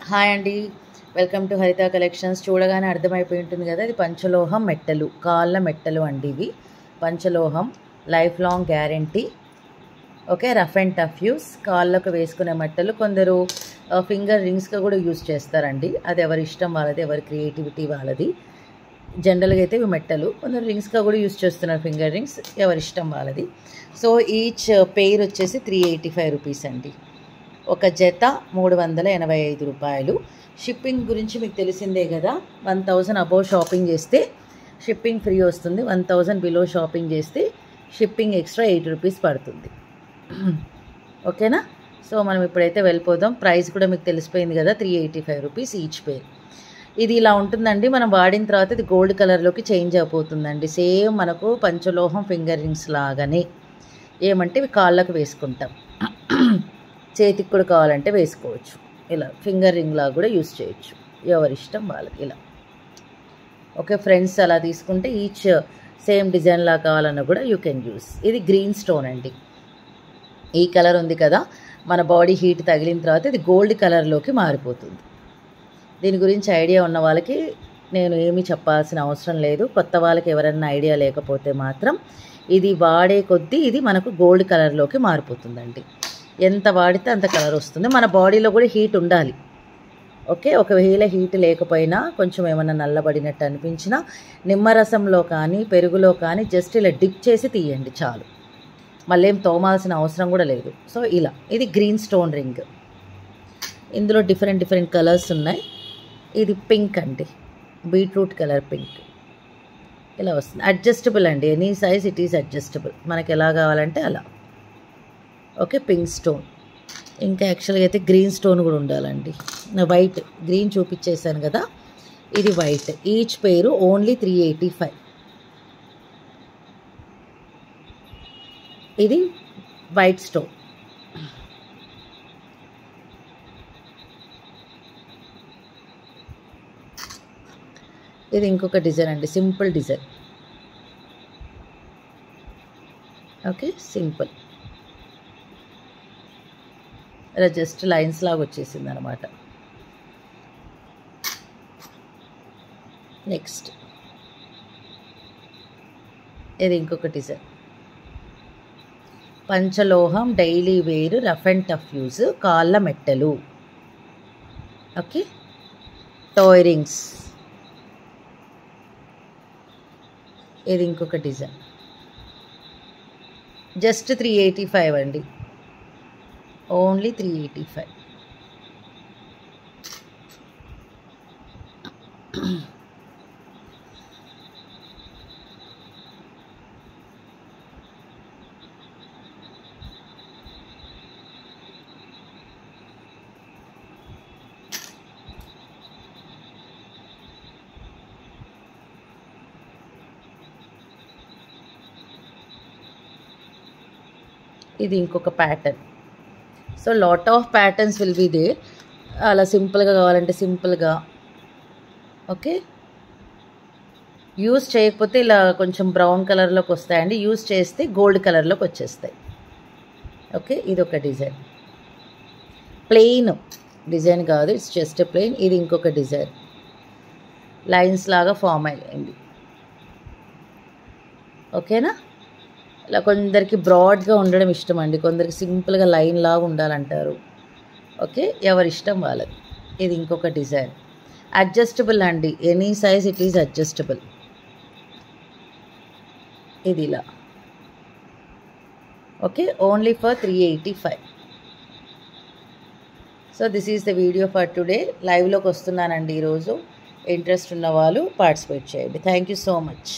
Hi అండి, welcome to హరిత collections. చూడగానే అర్థమైపోయి ఉంటుంది కదా, ఇది పంచలోహం మెట్టలు, కాళ్ళ మెట్టలు అండి. ఇవి పంచలోహం, life long guarantee. Okay, rough and tough use. కాళ్ళకు వేసుకునే మెట్టలు. కొందరు ఫింగర్ రింగ్స్గా కూడా యూస్ చేస్తారండి. అది ఎవరి ఇష్టం వాళ్ళది, ఎవరి క్రియేటివిటీ వాళ్ళది. జనరల్గా అయితే ఇవి మెట్టలు, కొందరు రింగ్స్గా కూడా యూస్ చేస్తున్నారు, ఫింగర్ రింగ్స్, ఎవరి ఇష్టం వాళ్ళది. సో ఈచ్ పెయిర్ వచ్చేసి 385 రూపీస్ అండి. ఒక జత 385 రూపాయలు. షిప్పింగ్ గురించి మీకు తెలిసిందే కదా, 1000 అబోవ్ షాపింగ్ చేస్తే షిప్పింగ్ ఫ్రీ వస్తుంది. 1000 బిలో షాపింగ్ చేస్తే షిప్పింగ్ ఎక్స్ట్రా 8 రూపీస్ పడుతుంది. ఓకేనా? సో మనం ఇప్పుడైతే వెళ్ళిపోదాం. ప్రైస్ కూడా మీకు తెలిసిపోయింది కదా, 385 రూపీస్ ఈచ్ పేర్. ఇది ఇలా ఉంటుందండి. మనం వాడిన తర్వాత ఇది గోల్డ్ కలర్లోకి చేంజ్ అయిపోతుందండి. సేమ్ మనకు పంచలోహం ఫింగర్ రింగ్స్ లాగానే. ఏమంటే ఇవి కాళ్ళకు వేసుకుంటాం, చేతికి కూడా కావాలంటే వేసుకోవచ్చు. ఇలా ఫింగర్ రింగ్ లాగా కూడా యూస్ చేయొచ్చు, ఎవరి ఇష్టం వాళ్ళకి. ఇలా ఓకే ఫ్రెండ్స్, అలా తీసుకుంటే ఈచ్ సేమ్ డిజైన్ లాగా కావాలన్నా కూడా యూ కెన్ యూస్. ఇది గ్రీన్ స్టోన్ అండి. ఈ కలర్ ఉంది కదా, మన బాడీ హీట్ తగిలిన తర్వాత ఇది గోల్డ్ కలర్లోకి మారిపోతుంది. దీని గురించి ఐడియా ఉన్న వాళ్ళకి నేను ఏమీ చెప్పాల్సిన అవసరం లేదు. కొత్త వాళ్ళకి ఎవరన్నా ఐడియా లేకపోతే మాత్రం ఇది వాడే కొద్దీ ఇది మనకు గోల్డ్ కలర్లోకి మారిపోతుందండి. ఎంత వాడితే అంత కలర్ వస్తుంది. మన బాడీలో కూడా హీట్ ఉండాలి. ఓకే, ఒకవేళ హీట్ లేకపోయినా, కొంచెం ఏమన్నా నల్లబడినట్టు అనిపించినా నిమ్మరసంలో కానీ పెరుగులో కానీ జస్ట్ ఇలా డిప్ చేసి తీయండి చాలు. మళ్ళీ ఏం తోమాల్సిన అవసరం కూడా లేదు. సో ఇలా, ఇది గ్రీన్ స్టోన్ రింగ్. ఇందులో డిఫరెంట్ కలర్స్ ఉన్నాయి. ఇది పింక్ అండి, బీట్రూట్ కలర్ పింక్. ఇలా వస్తుంది. అడ్జస్టబుల్ అండి, any size it is adjustable, మనకి ఎలా కావాలంటే అలా. Okay, pink stone. ఇంకా యాక్చువల్గా అయితే గ్రీన్ స్టోన్ కూడా ఉండాలండి. వైట్, గ్రీన్ చూపించేసాను కదా, ఇది వైట్. ఈచ్ పేరు ఓన్లీ 385. ఇది వైట్ స్టోన్. ఇది ఇంకొక డిజైన్ అండి, సింపుల్ డిజైన్. ఓకే, సింపుల్, ఇలా జస్ట్ లైన్స్ లాగా వచ్చేసింది అనమాట. నెక్స్ట్ ఇది ఇంకొక డిజైన్. పంచలోహం, daily wear, rough and tough use, కాళ్ళ మెట్టలు. Okay, toy rings. ఇది ఇంకొక డిజైన్. జస్ట్ 385 అండి, ఓన్లీ 385. ఇది ఇంకొక pattern. So lot of patterns will be there. అలా సింపుల్గా కావాలంటే సింపుల్గా. ఓకే, యూస్ చేయకపోతే ఇలా కొంచెం బ్రౌన్ కలర్లోకి వస్తాయండి, యూస్ చేస్తే గోల్డ్ కలర్లోకి వచ్చేస్తాయి. ఓకే, ఇది ఒక డిజైన్, ప్లెయిన్ డిజైన్ కాదు, ఇట్స్ జస్ట్ ప్లెయిన్. ఇది ఇంకొక డిజైన్, లైన్స్ లాగా ఫామ్ అయ్యింది. ఓకేనా? ఇలా కొందరికి బ్రాడ్గా ఉండడం ఇష్టం అండి, కొందరికి సింపుల్గా లైన్ లాగా ఉండాలంటారు. ఓకే, ఎవరి ఇష్టం వాళ్ళది. ఇది ఇంకొక డిజైన్, అడ్జస్టబుల్ అండి, any size it is adjustable. ఇది ఇలా. Okay, only for 385. So this is the video for today. లైవ్లోకి వస్తున్నానండి ఈరోజు. ఇంట్రెస్ట్ ఉన్న వాళ్ళు పార్టిసిపేట్ చేయండి. Thank you so much.